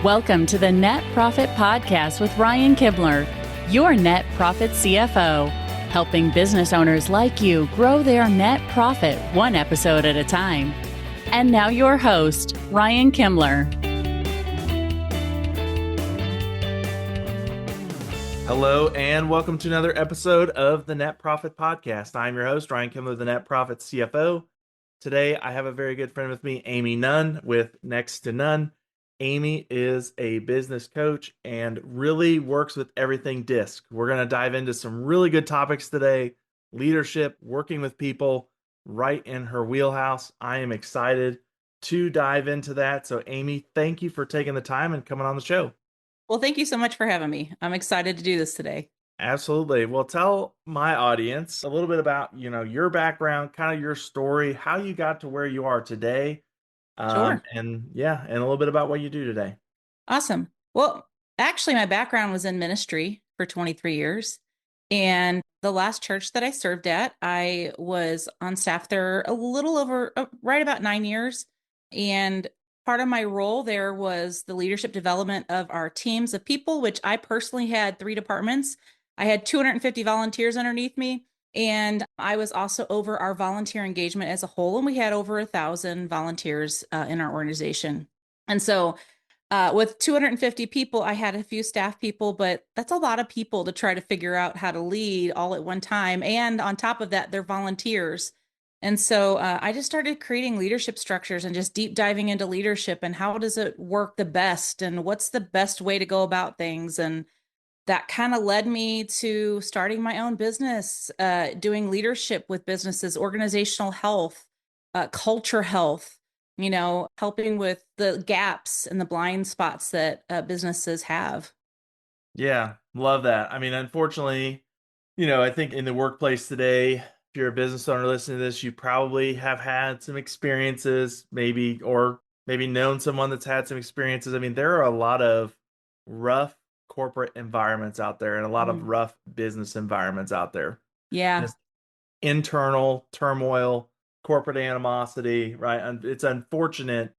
Welcome to the Net Profit Podcast with Ryan Kibler, your net profit CFO, helping business owners like you grow their net profit one episode at a time. And now your host, Ryan Kibler. Hello, and welcome to another episode of the Net Profit Podcast. I'm your host, Ryan Kibler, the Net Profit CFO. Today, I have a very good friend with me, Amy Nunn, with Next to None. Amy is a business coach and really works with everything DISC. We're going to dive into some really good topics today. Leadership, working with people, right in her wheelhouse. I am excited to dive into that. So, Amy, thank you for taking the time and coming on the show. Well, thank you so much for having me. I'm excited to do this today. Absolutely. Well, tell my audience a little bit about, your background, kind of your story, how you got to where you are today. Sure. And a little bit about what you do today. Awesome. Well, actually, my background was in ministry for 23 years. And the last church that I served at, I was on staff there a little over, right about 9 years. And part of my role there was the leadership development of our teams of people, which I personally had 3 departments. I had 250 volunteers underneath me. And I was also over our volunteer engagement as a whole. And we had over 1,000 volunteers in our organization. And so with 250 people, I had a few staff people, but that's a lot of people to try to figure out how to lead all at one time. And on top of that, they're volunteers. And so I just started creating leadership structures and just deep diving into leadership and how does it work the best and what's the best way to go about things. And that kind of led me to starting my own business, doing leadership with businesses, organizational health, culture health, helping with the gaps and the blind spots that businesses have. Yeah, love that. I mean, unfortunately, I think in the workplace today, if you're a business owner listening to this, you probably have had some experiences, maybe known someone that's had some experiences. I mean, there are a lot of rough corporate environments out there and a lot of rough business environments out there. Yeah. Just internal turmoil, corporate animosity, right? And it's unfortunate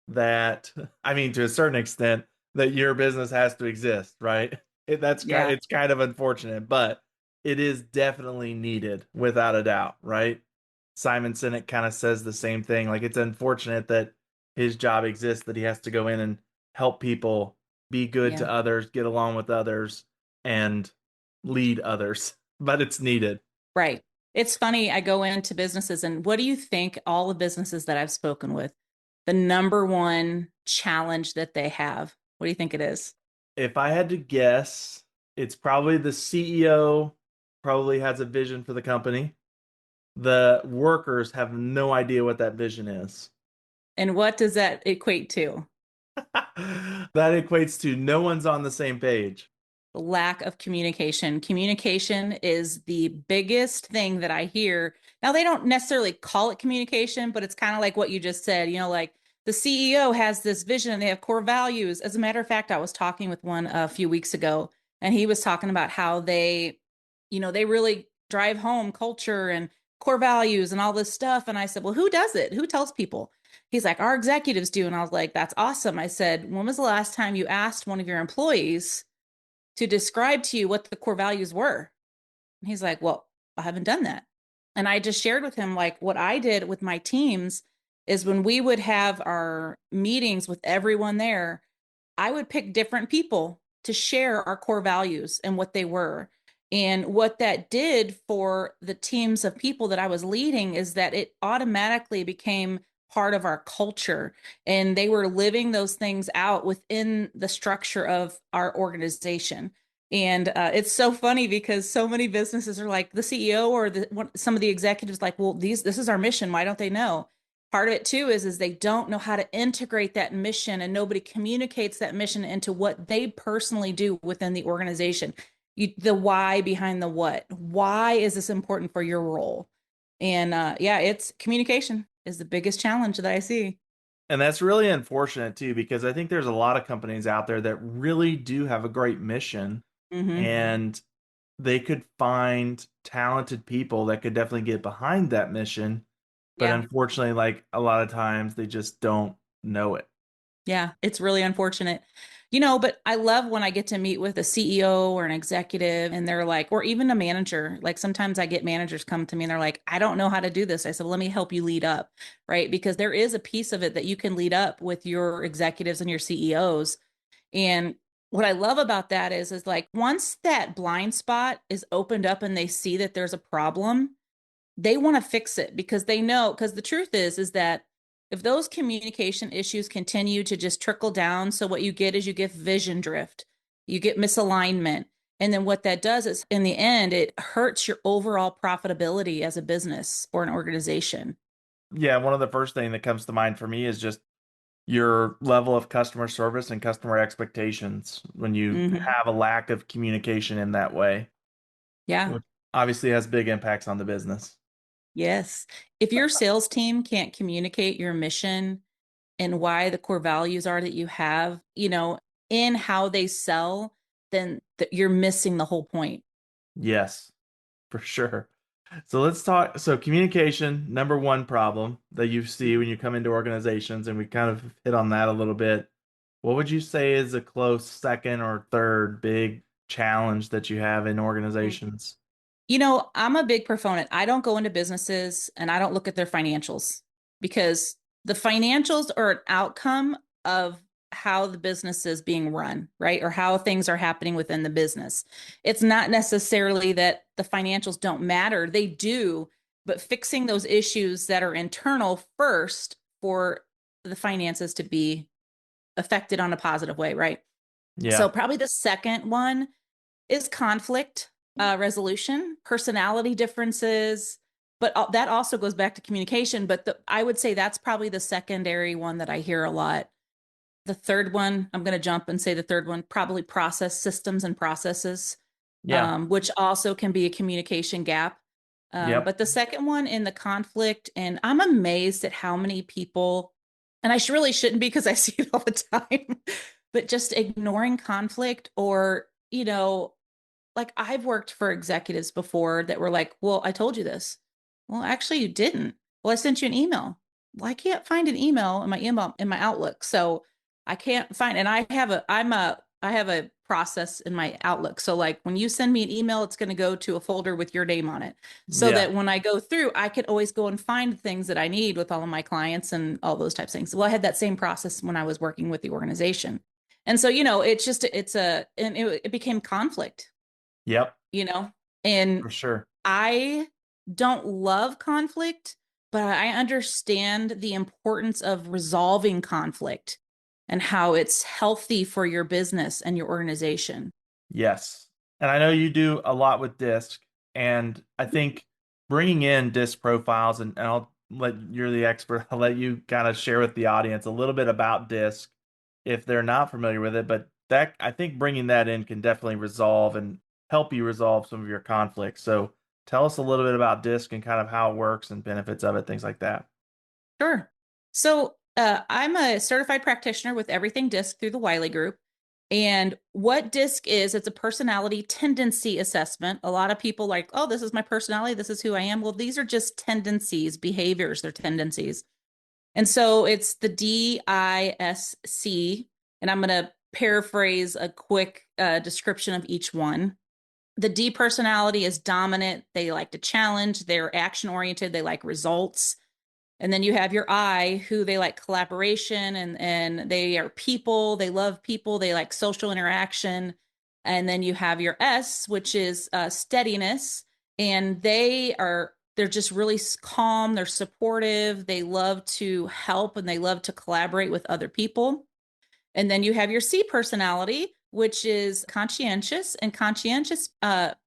that, I mean, to a certain extent, that your business has to exist, right? It's kind of unfortunate, but it is definitely needed without a doubt, right? Simon Sinek kind of says the same thing. Like, it's unfortunate that his job exists, that he has to go in and help people be good to others, get along with others, and lead others, but it's needed. Right. It's funny. I go into businesses and what do you think all the businesses that I've spoken with, the number one challenge that they have? What do you think it is? If I had to guess, it's probably the CEO probably has a vision for the company. The workers have no idea what that vision is. And what does that equate to? That equates to no one's on the same page. Lack of communication. Communication is the biggest thing that I hear. Now, they don't necessarily call it communication, but it's kind of like what you just said, like the CEO has this vision and they have core values. As a matter of fact, I was talking with one a few weeks ago, and he was talking about how they really drive home culture and core values and all this stuff. And I said, well, who does it? Who tells people? He's like, our executives do. And I was like, that's awesome. I said, when was the last time you asked one of your employees to describe to you what the core values were? And he's like, well, I haven't done that. And I just shared with him, like, what I did with my teams is when we would have our meetings with everyone there, I would pick different people to share our core values and what they were. And what that did for the teams of people that I was leading is that it automatically became part of our culture, and they were living those things out within the structure of our organization. And it's so funny because so many businesses are like, the CEO or some of the executives like, well, this is our mission. Why don't they know? Part of it too is they don't know how to integrate that mission, and nobody communicates that mission into what they personally do within the organization. The why behind the what. Why is this important for your role? And it's communication is the biggest challenge that I see. And that's really unfortunate too, because I think there's a lot of companies out there that really do have a great mission, and they could find talented people that could definitely get behind that mission. But unfortunately, like a lot of times they just don't know it. Yeah, it's really unfortunate. But I love when I get to meet with a CEO or an executive and they're like, or even a manager. Like sometimes I get managers come to me and they're like, I don't know how to do this. I said, well, let me help you lead up, right? Because there is a piece of it that you can lead up with your executives and your CEOs. And what I love about that is like once that blind spot is opened up and they see that there's a problem, they want to fix it because they know, because the truth is that if those communication issues continue to just trickle down, so what you get is you get vision drift, you get misalignment. And then what that does is in the end, it hurts your overall profitability as a business or an organization. Yeah, one of the first thing that comes to mind for me is just your level of customer service and customer expectations when you Hmm. have a lack of communication in that way, Yeah. which obviously has big impacts on the business. Yes. If your sales team can't communicate your mission and why the core values are that you have, in how they sell, then you're missing the whole point. Yes, for sure. So let's talk. So communication, number one problem that you see when you come into organizations, and we kind of hit on that a little bit. What would you say is a close second or third big challenge that you have in organizations? I'm a big proponent. I don't go into businesses and I don't look at their financials because the financials are an outcome of how the business is being run, right? Or how things are happening within the business. It's not necessarily that the financials don't matter, they do, but fixing those issues that are internal first for the finances to be affected on a positive way, right? So, Yeah. probably the second one is conflict resolution, personality differences, but that also goes back to communication. But I would say that's probably the secondary one that I hear a lot. The third one, I'm going to jump and say the third one, probably process systems and processes, Yeah. which also can be a communication gap. Yep. But the second one in the conflict, and I'm amazed at how many people, and I really shouldn't be because I see it all the time, but just ignoring conflict or, like I've worked for executives before that were like, well, I told you this. Well, actually, you didn't. Well, I sent you an email. Well, I can't find an email in my Outlook. So I can't find, and I have a process in my Outlook. So like when you send me an email, it's going to go to a folder with your name on it. So Yeah. that when I go through, I can always go and find things that I need with all of my clients and all those types of things. Well, I had that same process when I was working with the organization. And so, it became conflict, Yep. you know, and For sure. I don't love conflict, but I understand the importance of resolving conflict and how it's healthy for your business and your organization. Yes. And I know you do a lot with DISC, and I think bringing in DISC profiles, and you're the expert, I'll let you kind of share with the audience a little bit about DISC if they're not familiar with it. But that, I think bringing that in can definitely resolve and help you resolve some of your conflicts. So tell us a little bit about DISC and kind of how it works and benefits of it, things like that. Sure. So I'm a certified practitioner with Everything DISC through the Wiley Group. And what DISC is, it's a personality tendency assessment. A lot of people like, oh, this is my personality. This is who I am. Well, these are just tendencies, behaviors, they're tendencies. And so it's the DISC. And I'm going to paraphrase a quick description of each one. The D personality is dominant. They like to challenge, they're action oriented, they like results. And then you have your I, who they like collaboration and they are people, they love people, they like social interaction. And then you have your S, which is steadiness, and they're just really calm, they're supportive, they love to help and they love to collaborate with other people. And then you have your C personality, which is conscientious, and conscientious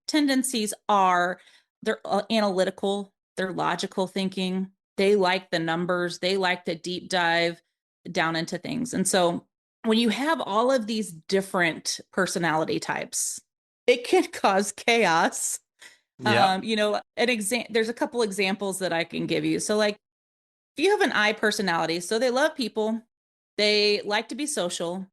tendencies are they're analytical, they're logical thinking, they like the numbers, they like the deep dive down into things. And so when you have all of these different personality types, it can cause chaos. Yep. There's a couple examples that I can give you. So like if you have an I personality, so they love people, they like to be social,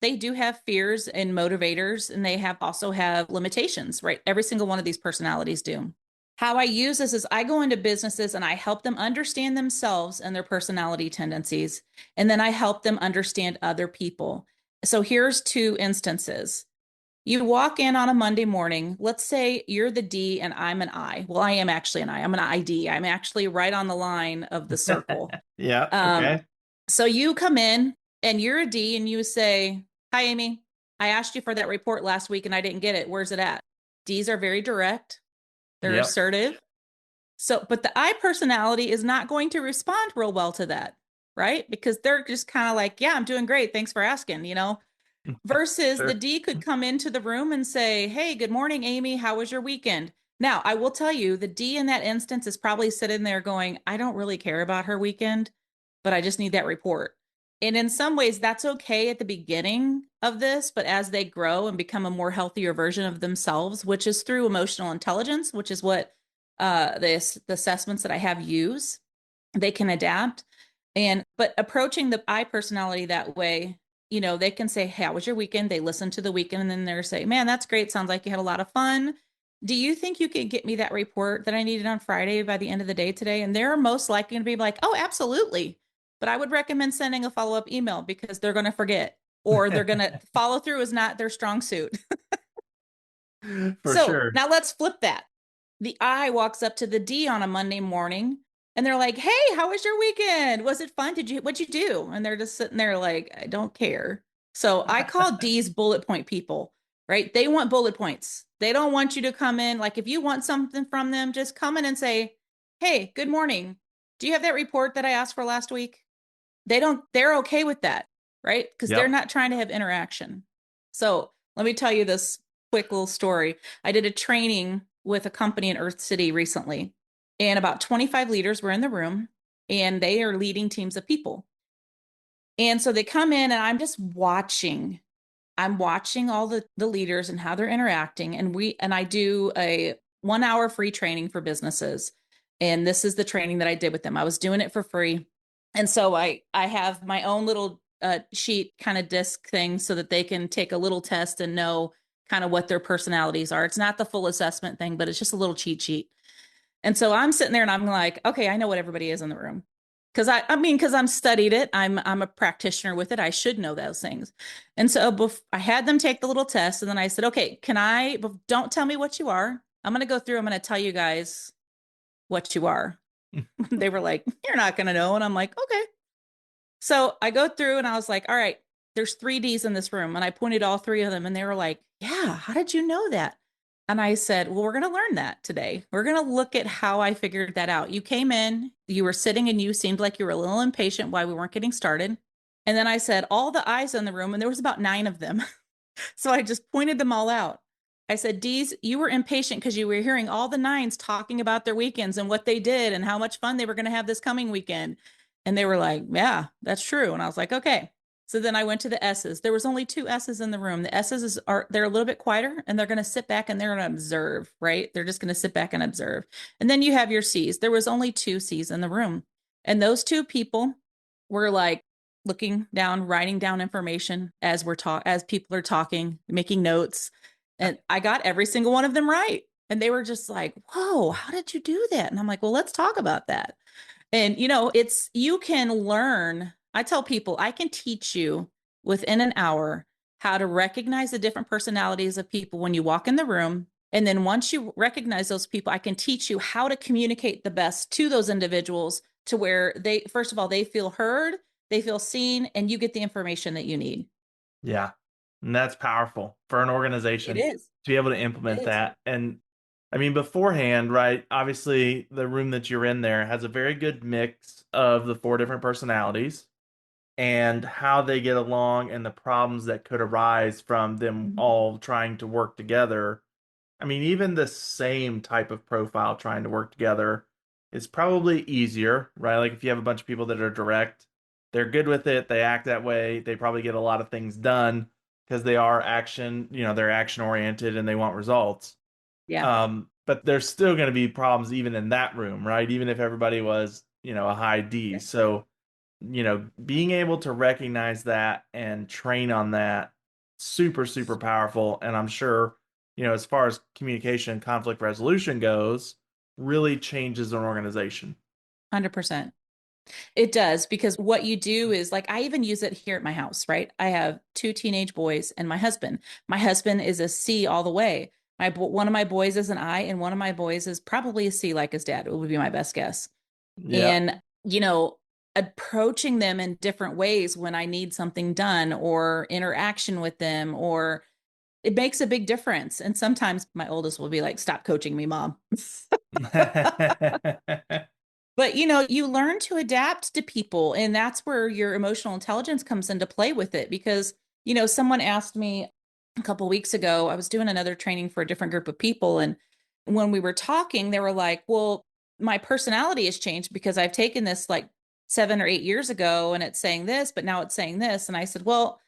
they do have fears and motivators, and they also have limitations, right? Every single one of these personalities do. How I use this is I go into businesses and I help them understand themselves and their personality tendencies. And then I help them understand other people So here's two instances. You walk in on a Monday morning. Let's say you're the D and I'm an I. Well, I am actually an I. I'm an ID. I'm actually right on the line of the circle. Yeah. Um, Okay. so you come in and you're a D and you say, "Hi, Amy. I asked you for that report last week and I didn't get it. Where's it at?" Ds are very direct. They're Yep. assertive. So, but the I personality is not going to respond real well to that, right? Because they're just kind of like, "Yeah, I'm doing great. Thanks for asking." Versus the Sure. D could come into the room and say, "Hey, good morning, Amy. How was your weekend?" Now, I will tell you, the D in that instance is probably sitting there going, "I don't really care about her weekend, but I just need that report." And in some ways, that's okay at the beginning of this, but as they grow and become a more healthier version of themselves, which is through emotional intelligence, which is what the assessments that I have use, they can adapt. And but approaching the I personality that way, they can say, "Hey, how was your weekend?" They listen to the weekend and then they're say, "Man, that's great. Sounds like you had a lot of fun. Do you think you could get me that report that I needed on Friday by the end of the day today?" And they're most likely going to be like, "Oh, absolutely. But I would recommend sending a follow-up email because they're going to forget or they're going to follow through is not their strong suit." For So sure. now let's flip that. The I walks up to the D on a Monday morning and they're like, "Hey, how was your weekend? Was it fun? What'd you do?" And they're just sitting there like, "I don't care." So I call D's bullet point people, right? They want bullet points. They don't want you to come in. Like if you want something from them, just come in and say, "Hey, good morning. Do you have that report that I asked for last week?" They're okay with that, right? Because they're Yep. not trying to have interaction. So let me tell you this quick little story. I did a training with a company in Earth City recently, and about 25 leaders were in the room, and they are leading teams of people. And so they come in, and I'm just watching. I'm watching all the leaders and how they're interacting. And I do a 1 hour free training for businesses. And this is the training that I did with them. I was doing it for free. And so I have my own little sheet kind of disc thing so that they can take a little test and know kind of what their personalities are. It's not the full assessment thing, but it's just a little cheat sheet. And so I'm sitting there and I'm like, okay, I know what everybody is in the room. Because I'm studied it. I'm a practitioner with it. I should know those things. And so I had them take the little test and then I said, "Okay, don't tell me what you are. I'm going to go through. I'm going to tell you guys what you are." They were like, "You're not going to know." And I'm like, "Okay." So I go through and I was like, "All right, there's 3 Ds in this room." And I pointed all three of them and they were like, "Yeah, how did you know that?" And I said, "Well, we're going to learn that today. We're going to look at how I figured that out. You came in, you were sitting and you seemed like you were a little impatient while we weren't getting started." And then I said, "All the eyes in the room," and there was about 9 of them. So I just pointed them all out. I said, "D's, you were impatient because you were hearing all the nines talking about their weekends and what they did and how much fun they were going to have this coming weekend." And they were like, "Yeah, that's true." And I was like, "Okay." So then I went to the S's. There was only 2 S's in the room. The S's they're a little bit quieter and they're going to sit back and they're going to observe, right? They're just going to sit back and observe. And then you have your C's. There was only 2 C's in the room. And those two people were like looking down, writing down information as people are talking, making notes. And I got every single one of them right. And they were just like, "Whoa, how did you do that?" And I'm like, "Well, let's talk about that." And it's you can learn. I tell people I can teach you within an hour how to recognize the different personalities of people when you walk in the room. And then once you recognize those people, I can teach you how to communicate the best to those individuals to where first of all, they feel heard, they feel seen, and you get the information that you need. Yeah. And that's powerful for an It organization is. to be able to It implement is. that. And I mean, beforehand, right? Obviously, the room that you're in there has a very good mix of the 4 different personalities and how they get along and the problems that could arise from them Mhm. all trying to work together. I mean, even the same type of profile trying to work together is probably easier, right? Like if you have a bunch of people that are direct, they're good with it, they act that way, they probably get a lot of things done because they are they're action oriented and they want results. Yeah. But there's still going to be problems even in that room, right? Even if everybody was, a high D. Yeah. So, being able to recognize that and train on that, super, super powerful. And I'm sure, as far as communication and conflict resolution goes, really changes an organization. 100%. It does, because what you do is like, I even use it here at my house, right? I have two teenage boys and my husband. My husband is a C all the way. One of my boys is an I, and one of my boys is probably a C like his dad. It would be my best guess. Yeah. And, approaching them in different ways when I need something done or interaction with them, or it makes a big difference. And sometimes my oldest will be like, "Stop coaching me, mom." But you learn to adapt to people, and that's where your emotional intelligence comes into play with it. Because, someone asked me a couple weeks ago, I was doing another training for a different group of people, and when we were talking, they were like, "Well, my personality has changed because I've taken this like 7 or 8 years ago and it's saying this, but now it's saying this." And I said, "Well,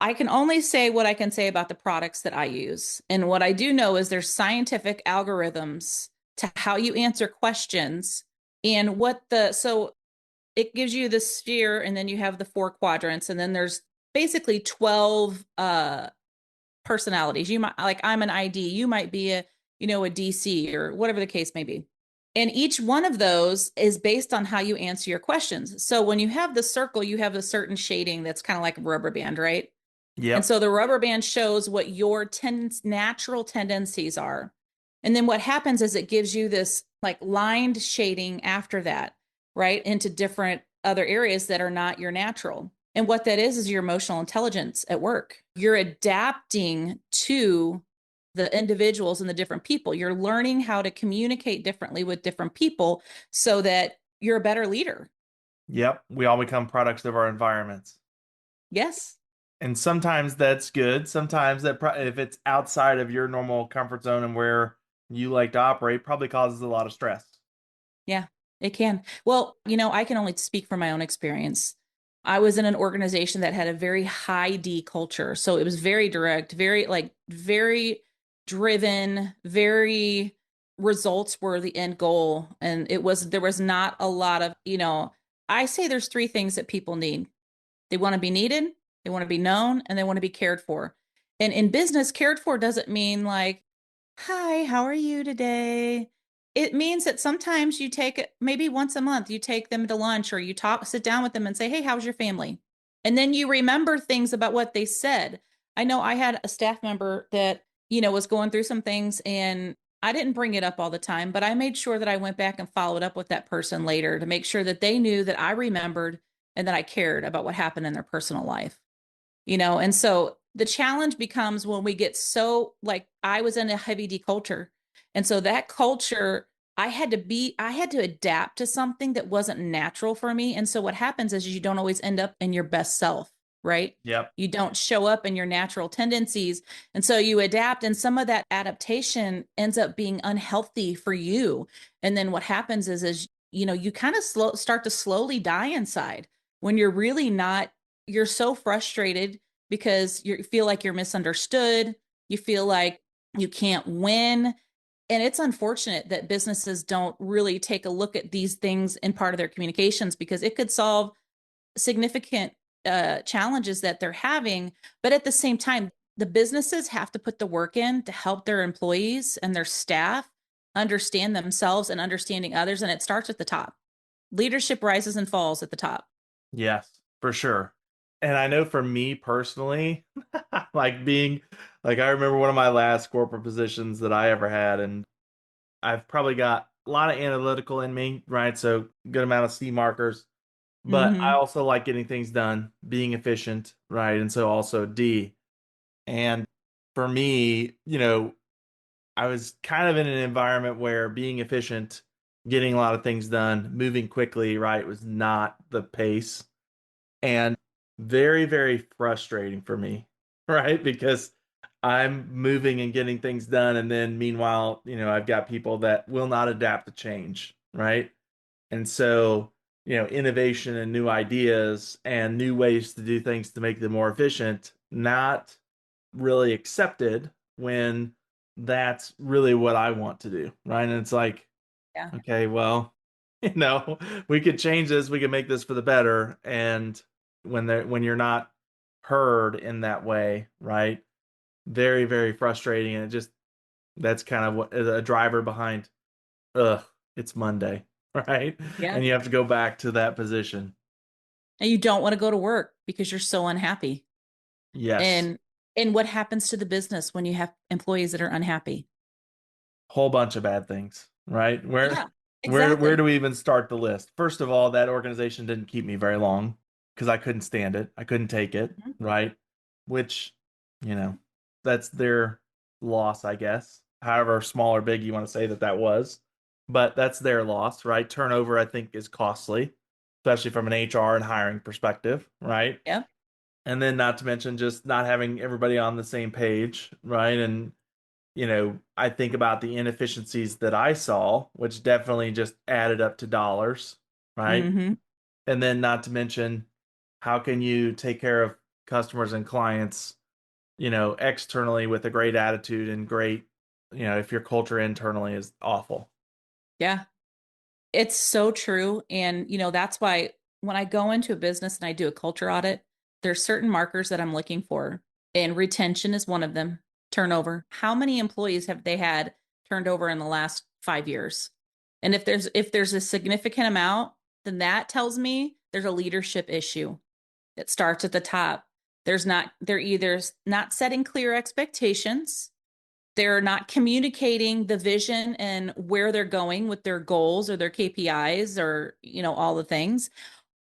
I can only say what I can say about the products that I use. And what I do know is there's scientific algorithms to how you answer questions, and so it gives you the sphere, and then you have the four quadrants, and then there's basically 12 personalities. You might, like, I'm an ID, you might be a DC or whatever the case may be. And each one of those is based on how you answer your questions. So when you have the circle, you have a certain shading that's kind of like a rubber band, right? And Yep. so the rubber band shows what your natural tendencies are. And then what happens is it gives you this like lined shading after that, right? Into different other areas that are not your natural. And what that is your emotional intelligence at work. You're adapting to the individuals and the different people. You're learning how to communicate differently with different people so that you're a better leader. Yep. We all become products of our environments. Yes. And sometimes that's good. Sometimes if it's outside of your normal comfort zone and where you like to operate, probably causes a lot of stress. Yeah, it can. Well, I can only speak from my own experience. I was in an organization that had a very high D culture. So it was very direct, very driven, very results were the end goal. And there was not a lot of, I say there's three things that people need. They want to be needed, they want to be known, and they want to be cared for. And in business, cared for doesn't mean like, "Hi, how are you today?" It means that sometimes you take maybe once a month, you take them to lunch, or sit down with them and say, "Hey, how's your family?" And then you remember things about what they said. I know I had a staff member that, was going through some things, and I didn't bring it up all the time, but I made sure that I went back and followed up with that person later to make sure that they knew that I remembered and that I cared about what happened in their personal life. And so the challenge becomes when we get so, like, I was in a heavy D culture. And so that culture, I had to adapt to something that wasn't natural for me. And so what happens is you don't always end up in your best self, right? Yep. You don't show up in your natural tendencies. And so you adapt, and some of that adaptation ends up being unhealthy for you. And then what happens is you kind of start to slowly die inside when you're really not, you're so frustrated because you feel like you're misunderstood. You feel like you can't win. And it's unfortunate that businesses don't really take a look at these things in part of their communications, because it could solve significant challenges that they're having. But at the same time, the businesses have to put the work in to help their employees and their staff understand themselves and understanding others. And it starts at the top. Leadership rises and falls at the top. Yes, for sure. And I know for me personally, like being like I remember one of my last corporate positions that I ever had, and I've probably got a lot of analytical in me, right? So good amount of C markers, but I Mm-hmm. also like getting things done, being efficient, right? And so also D. And for me, I was kind of in an environment where being efficient, getting a lot of things done, moving quickly, right, was not the pace. And very, very frustrating for me, right? Because I'm moving and getting things done. And then meanwhile, I've got people that will not adapt to change, right? And so, innovation and new ideas and new ways to do things to make them more efficient, not really accepted when that's really what I want to do, right? And it's like, Yeah. okay, well, you know, we could change this, we could make this for the better. And when you're not heard in that way, right? Very, very frustrating. And it just that's kind of what a driver behind, ugh, it's Monday. right? Yeah. And you have to go back to that position. And you don't want to go to work because you're so unhappy. Yes. And and what happens to the business when you have employees that are unhappy? Whole bunch of bad things, right? Where Yeah, where exactly. do we even start the list? First of all, that organization didn't keep me very long because I couldn't stand it. I couldn't take it, Mhm. right? Which, you know, that's their loss, I guess. However small or big you want to say that that was, but that's their loss, right? Turnover, I think, is costly, especially from an HR and hiring perspective, right? Yeah. And then not to mention just not having everybody on the same page, right? And I think about the inefficiencies that I saw, which definitely just added up to dollars, right? Hmm. And then not to mention, how can you take care of customers and clients, externally with a great attitude and great, if your culture internally is awful. Yeah. It's so true. And, that's why when I go into a business and I do a culture audit, there's certain markers that I'm looking for. And retention is one of them. Turnover. How many employees have they had turned over in the last 5 years? And if there's a significant amount, then that tells me there's a leadership issue. It starts at the top. They're either not setting clear expectations, they're not communicating the vision and where they're going with their goals or their KPIs or, all the things,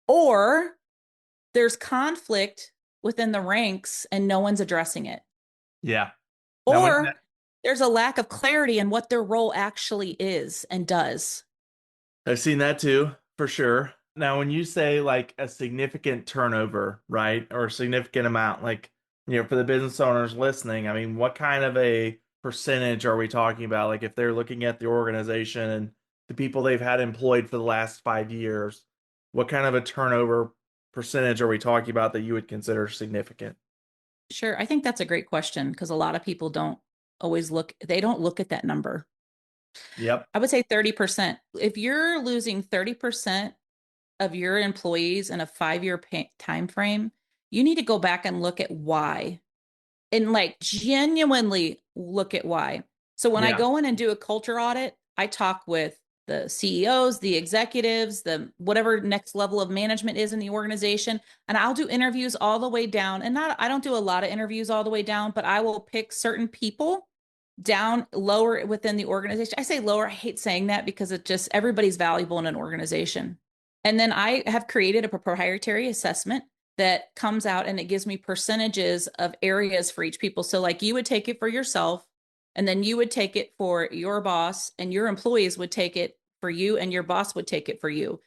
or there's conflict within the ranks and no one's addressing it, Yeah. Now, or there's a lack of clarity in what their role actually is and does. I've seen that too, for sure. Now, when you say like a significant turnover, right, or a significant amount, like, for the business owners listening, I mean, what kind of a percentage are we talking about? Like, if they're looking at the organization and the people they've had employed for the last 5 years, what kind of a turnover percentage are we talking about that you would consider significant? Sure, I think that's a great question because a lot of people they don't look at that number. Yep. I would say 30%. If you're losing 30% of your employees in a 5-year time frame, you need to go back and look at why and like genuinely look at why. So when I Yeah. go in and do a culture audit, I talk with the CEOs, the executives, the whatever next level of management is in the organization, and I'll do interviews all the way down. And not I don't do a lot of interviews all the way down, but I will pick certain people down lower within the organization. I say lower, I hate saying that because it just everybody's valuable in an organization. And then I have created a proprietary assessment that comes out and it gives me percentages of areas for each people. So like you would take it for yourself and then you would take it for your boss and your employees would take it for you and your boss would take it for you.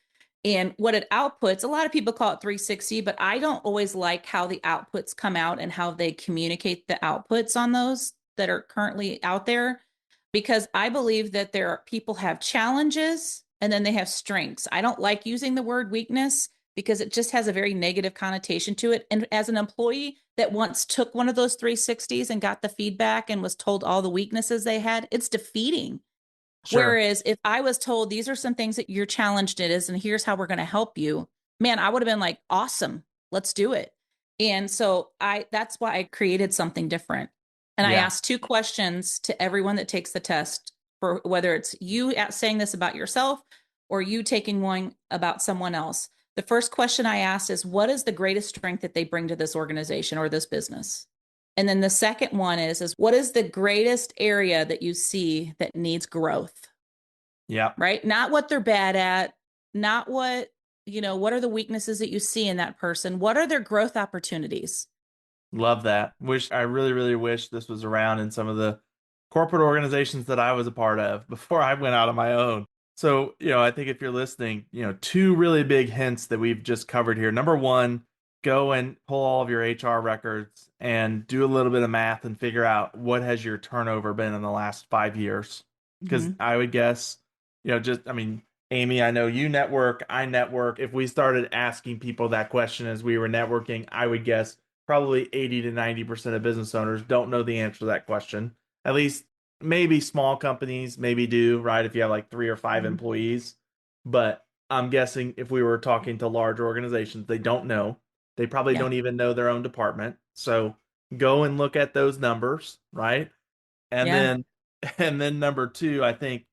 And what it outputs, a lot of people call it 360, but I don't always like how the outputs come out and how they communicate the outputs on those that are currently out there because I believe that there are people have challenges and then they have strengths. I don't like using the word weakness because it just has a very negative connotation to it. And as an employee that once took one of those 360s and got the feedback and was told all the weaknesses they had, it's defeating. Sure. Whereas if I was told these are some things that you're challenged in is and here's how we're going to help you, man, I would have been like, awesome, let's do it. And so I that's why I created something different. And I Yeah. asked two questions to everyone that takes the test for whether it's you saying this about yourself or you taking one about someone else. The first question I asked is what is the greatest strength that they bring to this organization or this business? And then the second one is what is the greatest area that you see that needs growth, Yeah. right? Not what they're bad at, not what are the weaknesses that you see in that person? What are their growth opportunities? Love that. I really, really wish this was around in some of the corporate organizations that I was a part of before I went out on my own. So, I think if you're listening, two really big hints that we've just covered here. Number one, go and pull all of your HR records and do a little bit of math and figure out what has your turnover been in the last 5 years. Because Mm-hmm. I would guess, I mean, Amy, I know you network, I network. If we started asking people that question as we were networking, I would guess probably 80 to 90% of business owners don't know the answer to that question. At least maybe small companies maybe do, right? If you have like 3 or 5 Mm-hmm. employees. But I'm guessing if we were talking to large organizations, they don't know. They probably Yeah. don't even know their own department. So go and look at those numbers, right? And Yeah. then and then number two, I think,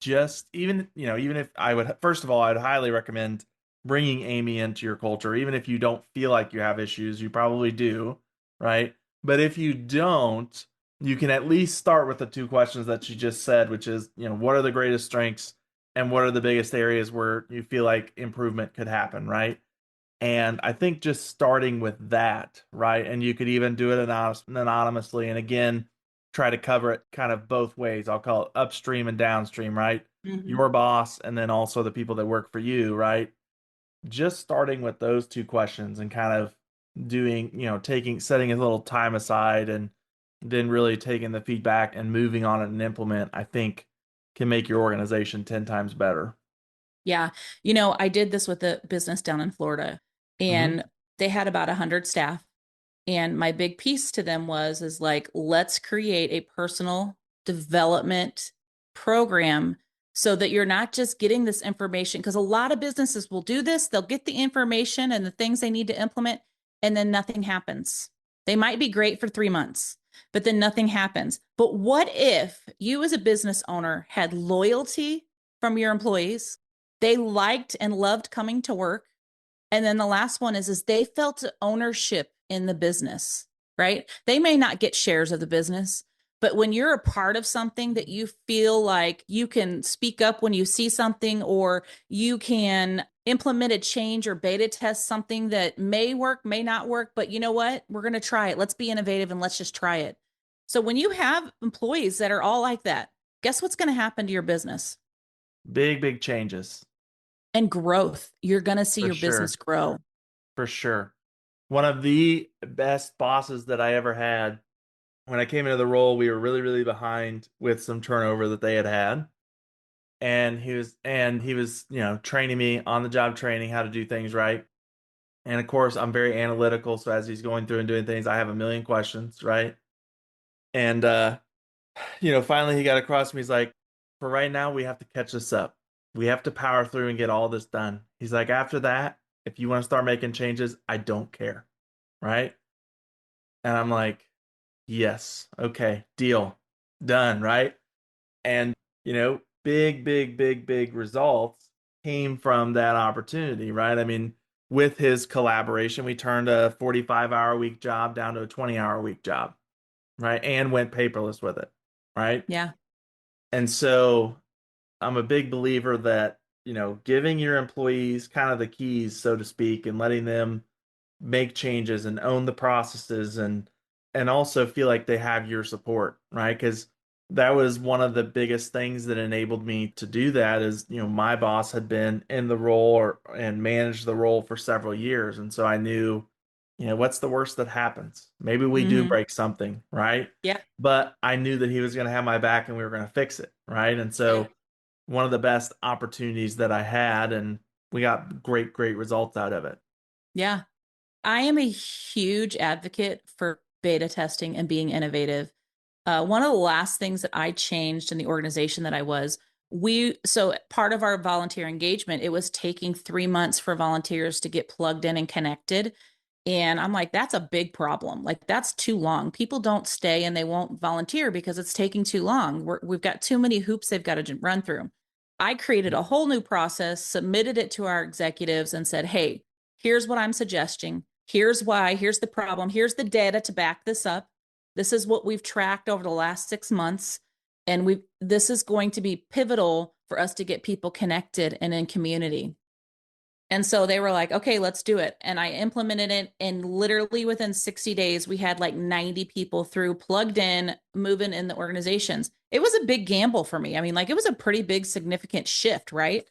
just even, even if I would, first of all, I'd highly recommend bringing Amy into your culture. Even if you don't feel like you have issues, you probably do, right? But if you don't, you can at least start with the two questions that you just said, which is, what are the greatest strengths and what are the biggest areas where you feel like improvement could happen, right? And I think just starting with that, right? And you could even do it anonymously. And again, try to cover it kind of both ways. I'll call it upstream and downstream, right? Mhm. Your boss and then also the people that work for you, right? Just starting with those two questions and kind of doing, setting a little time aside and then really taking the feedback and moving on it and implement, I think can make your organization 10 times better. Yeah. I did this with a business down in Florida, Hmm. and they had about 100 staff. And my big piece to them is like, let's create a personal development program so that you're not just getting this information. Because a lot of businesses will do this, they'll get the information and the things they need to implement, and then nothing happens. They might be great for 3 months, but then nothing happens. But what if you, as a business owner, had loyalty from your employees? They liked and loved coming to work. And then the last one is they felt ownership in the business, right? They may not get shares of the business, but when you're a part of something that you feel like you can speak up when you see something, or you can implement a change or beta test something that may work, may not work, but you know what? We're going to try it. Let's be innovative and let's just try it. So when you have employees that are all like that, guess what's going to happen to your business? Big, big changes And growth. You're going to see for your business sure. grow. For sure. One of the best bosses that I ever had, when I came into the role, we were really, really behind with some turnover that they had had. And he was, training me on the job training how to do things right. And of course, I'm very analytical. So as he's going through and doing things, I have a million questions, right? And finally he got across to me. He's like, for right now, we have to catch this up. We have to power through and get all this done. He's like, after that, if you want to start making changes, I don't care. Right. And I'm like, yes, okay, deal, done, right? And, big, big, big, big results came from that opportunity, right? I mean, with his collaboration, we turned a 45-hour week job down to a 20-hour week job, right? And went paperless with it, right? Yeah. And so I'm a big believer that, giving your employees kind of the keys, so to speak, and letting them make changes and own the processes and also feel like they have your support, right? Because that was one of the biggest things that enabled me to do that is, my boss had been in the role and managed the role for several years. And so I knew, what's the worst that happens? Maybe we do Hmm. break something, right? Yeah. But I knew that he was going to have my back and we were going to fix it, right? And Yeah. so one of the best opportunities that I had, and we got great, great results out of it. Yeah. I am a huge advocate for beta testing and being innovative. One of the last things that I changed in the organization that I was, so part of our volunteer engagement, it was taking 3 months for volunteers to get plugged in and connected. And I'm like, that's a big problem. Like, that's too long. People don't stay and they won't volunteer because it's taking too long. We've got too many hoops they've got to run through. I created a whole new process, submitted it to our executives, and said, hey, here's what I'm suggesting. Here's why. Here's the problem. Here's the data to back this up. This is what we've tracked over the last 6 months. And this is going to be pivotal for us to get people connected and in community. And so they were like, okay, let's do it. And I implemented it. And literally within 60 days, we had like 90 people through, plugged in, moving in the organizations. It was a big gamble for me. I mean, like, it was a pretty big, significant shift, right?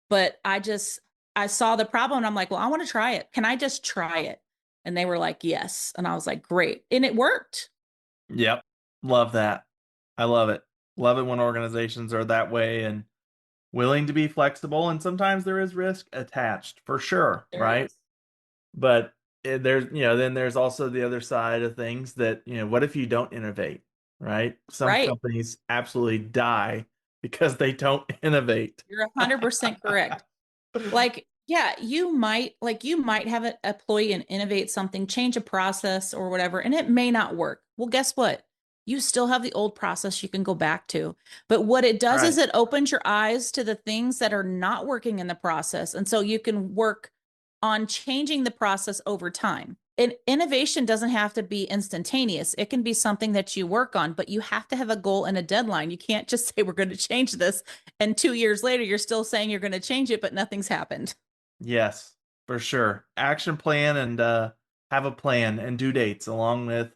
But I saw the problem and I'm like, well, I want to try it. Can I just try it? And they were like, yes. And I was like, great. And it worked. Yep. Love that. I love it. Love it when organizations are that way and willing to be flexible. And sometimes there is risk attached for sure, There right? is. But then there's also the other side of things that, what if you don't innovate, right? Some Right. companies absolutely die because they don't innovate. You're 100% correct. Like, yeah, you might have an employee and innovate something, change a process or whatever, and it may not work. Well, guess what? you still have the old process you can go back to. But what it does is Right. it opens your eyes to the things that are not working in the process. And so you can work on changing the process over time. And innovation doesn't have to be instantaneous. It can be something that you work on, but you have to have a goal and a deadline. You can't just say, we're going to change this. And 2 years later, you're still saying you're going to change it, but nothing's happened. Yes, for sure. Action plan and have a plan and due dates along with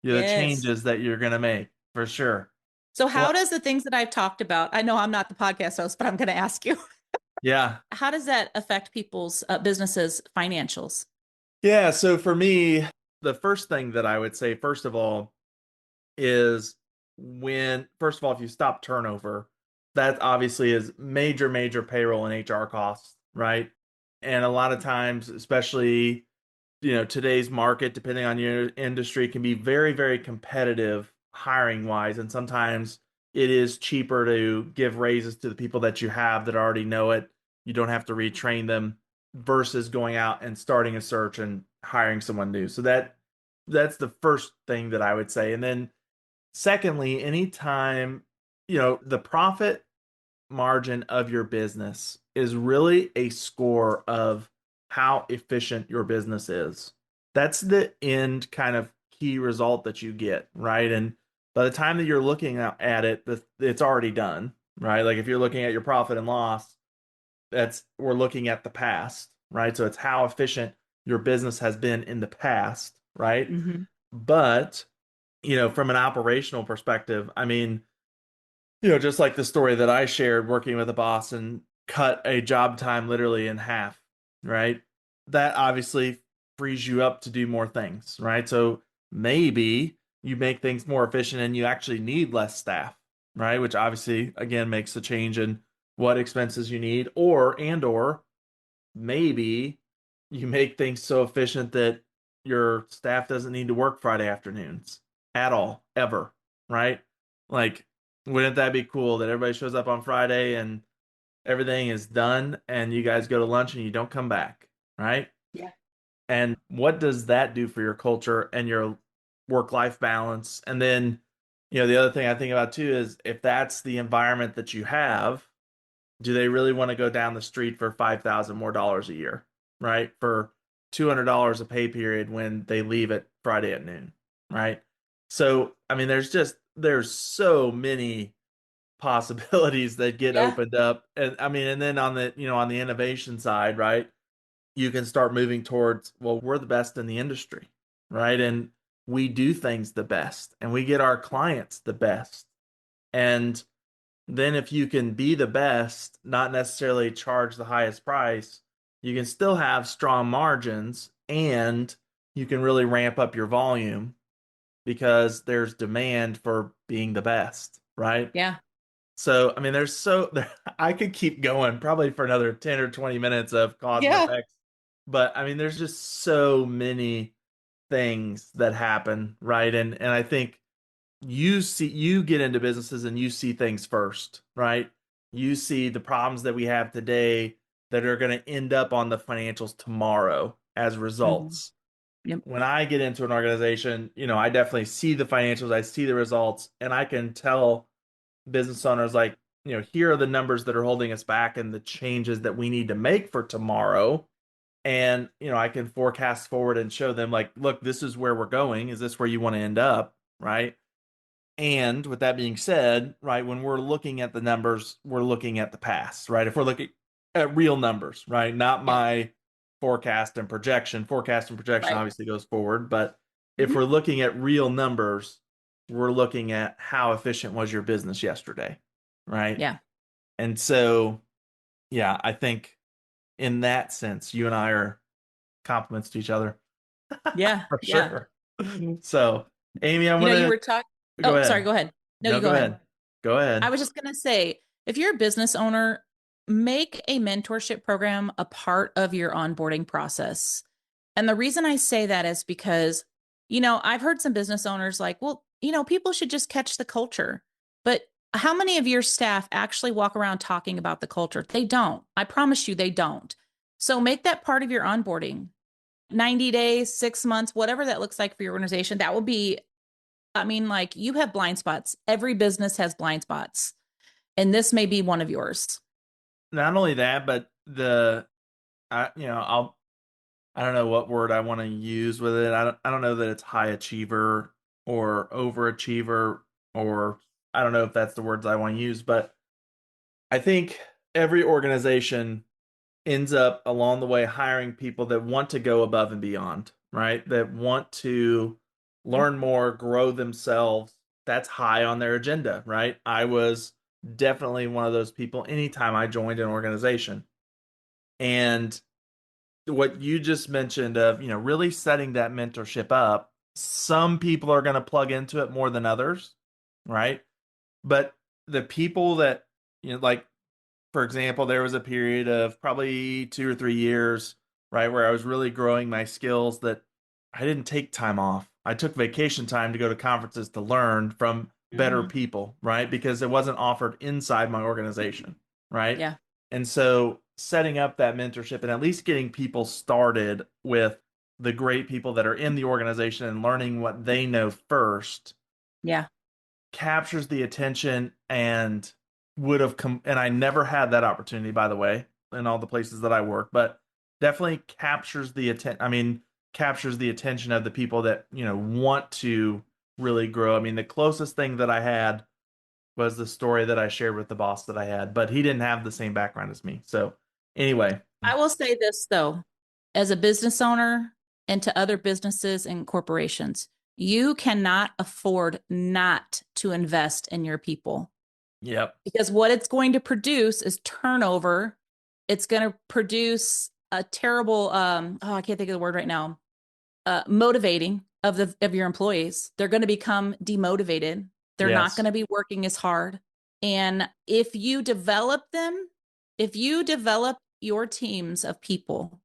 the Yes. changes that you're going to make for sure. So, how Well, does the things that I've talked about, I know I'm not the podcast host, but I'm going to ask you, yeah. how does that affect people's businesses' financials? Yeah. So for me, the first thing that I would say, first of all, is first of all, if you stop turnover, that obviously is major, major payroll and HR costs, right? And a lot of times, especially, today's market, depending on your industry, can be very, very competitive hiring wise. And sometimes it is cheaper to give raises to the people that you have that already know it. You don't have to retrain them versus going out and starting a search and hiring someone new. So that's the first thing that I would say. And then secondly, anytime, the profit margin of your business is really a score of how efficient your business is. That's the end kind of key result that you get, right? And by the time that you're looking at it, it's already done, right? Like if you're looking at your profit and loss, we're looking at the past, right? So it's how efficient your business has been in the past, right? Mm-hmm. But, from an operational perspective, I mean, just like the story that I shared working with a boss and cut a job time literally in half, right? That obviously frees you up to do more things, right? So maybe you make things more efficient and you actually need less staff, right? Which obviously again makes a change in what expenses you need, or maybe you make things so efficient that your staff doesn't need to work Friday afternoons at all, ever, right? Like, wouldn't that be cool that everybody shows up on Friday and everything is done and you guys go to lunch and you don't come back, right? Yeah. And what does that do for your culture and your work-life balance? And then, the other thing I think about too is if that's the environment that you have, do they really want to go down the street for 5,000 more dollars a year, right? For $200 a pay period when they leave at Friday at noon, right? So, I mean, there's so many possibilities that get Yeah. opened up. And I mean, and then on the innovation side, right? You can start moving towards, well, we're the best in the industry, right? And we do things the best and we get our clients the best. And then if you can be the best, not necessarily charge the highest price, you can still have strong margins and you can really ramp up your volume because there's demand for being the best, right? Yeah. So, I mean, I could keep going probably for another 10 or 20 minutes of cause and Yeah. effects, but I mean, there's just so many things that happen, right? And I think you get into businesses and you see things first, right? You see the problems that we have today that are going to end up on the financials tomorrow as Mm-hmm. results. Yep. When I get into an organization, I definitely see the financials, I see the results, and I can tell business owners like, here are the numbers that are holding us back and the changes that we need to make for tomorrow. And, I can forecast forward and show them like, look, this is where we're going. Is this where you want to end up? Right. And with that being said, right, when we're looking at the numbers, we're looking at the past, right? If we're looking at real numbers, right? Not Yeah. my forecast and projection Right. obviously goes forward, but if Mm-hmm. we're looking at real numbers, we're looking at how efficient was your business yesterday, right? Yeah. And so, yeah, I think in that sense, you and I are compliments to each other Yeah. for Yeah. sure. So, Amy, I You want know, you to were talking. go Oh, sorry. ahead. Go ahead. No, No, you go go ahead. ahead. Go I ahead. was just going to say, if you're a business owner, make a mentorship program a part of your onboarding process. And the reason I say that is because, I've heard some business owners like, well, people should just catch the culture. But how many of your staff actually walk around talking about the culture? They don't. I promise you, they don't. So make that part of your onboarding. 90 days, 6 months, whatever that looks like for your organization, that will be I mean, like, you have blind spots. Every business has blind spots, and this may be one of yours. Not only that, but I don't know what word I want to use with it. I don't know that it's high achiever or overachiever, or I don't know if that's the words I want to use, but I think every organization ends up along the way hiring people that want to go above and beyond, right? That want to learn more, grow themselves. That's high on their agenda, right? I was definitely one of those people anytime I joined an organization. And what you just mentioned of, really setting that mentorship up, some people are going to plug into it more than others, right? But the people that, like, for example, there was a period of probably 2 or 3 years, right, where I was really growing my skills that I didn't take time off. I took vacation time to go to conferences to learn from better people, right? Because it wasn't offered inside my organization, right? Yeah. And so setting up that mentorship and at least getting people started with the great people that are in the organization and learning what they know first. Yeah. Captures the attention and would have come, and I never had that opportunity, by the way, in all the places that I work, but definitely captures the attention of the people that, want to really grow. I mean, the closest thing that I had was the story that I shared with the boss that I had, but he didn't have the same background as me. So anyway, I will say this though, as a business owner and to other businesses and corporations, you cannot afford not to invest in your people. yep. Because what it's going to produce is turnover. It's going to produce a terrible, I can't think of the word right now, motivating of your employees. They're going to become demotivated. They're not going to be working as hard. And if you develop your teams of people,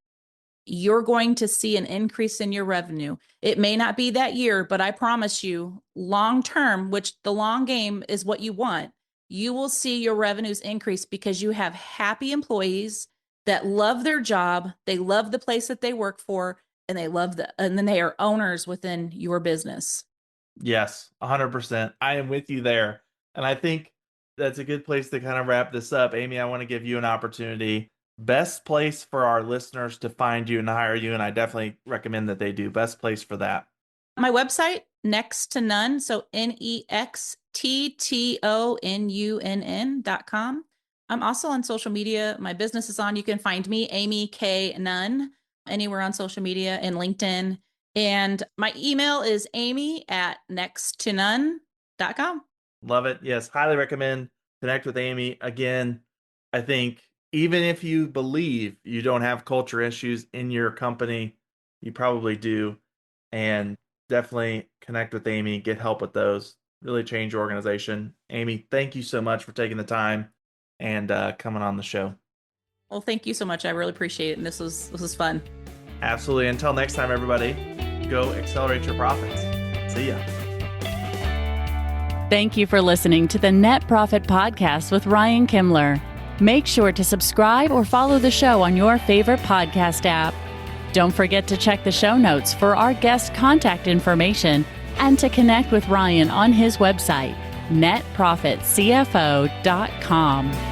you're going to see an increase in your revenue. It may not be that year, but I promise you, long term, which the long game is what you want, you will see your revenues increase because you have happy employees that love their job. They love the place that they work for, and and then they are owners within your business. Yes, 100%. I am with you there. And I think that's a good place to kind of wrap this up. Amy, I want to give you an opportunity. Best place for our listeners to find you and hire you, and I definitely recommend that they do. Best place for that. My website, Next to Nunn, so NEXTTONUNN.com. I'm also on social media. My business is on. You can find me, Amy K. Nunn, anywhere on social media and LinkedIn. And my email is amy@nexttonunn.com. Love it. Yes, highly recommend. Connect with Amy. Again, I think even if you believe you don't have culture issues in your company, you probably do. And definitely connect with Amy, get help with those, really change your organization. Amy, thank you so much for taking the time and coming on the show. Well, thank you so much. I really appreciate it. And this was fun. Absolutely. Until next time, everybody, go accelerate your profits. See ya. Thank you for listening to the Net Profit Podcast with Ryan Kimler. Make sure to subscribe or follow the show on your favorite podcast app. Don't forget to check the show notes for our guest contact information and to connect with Ryan on his website, netprofitcfo.com.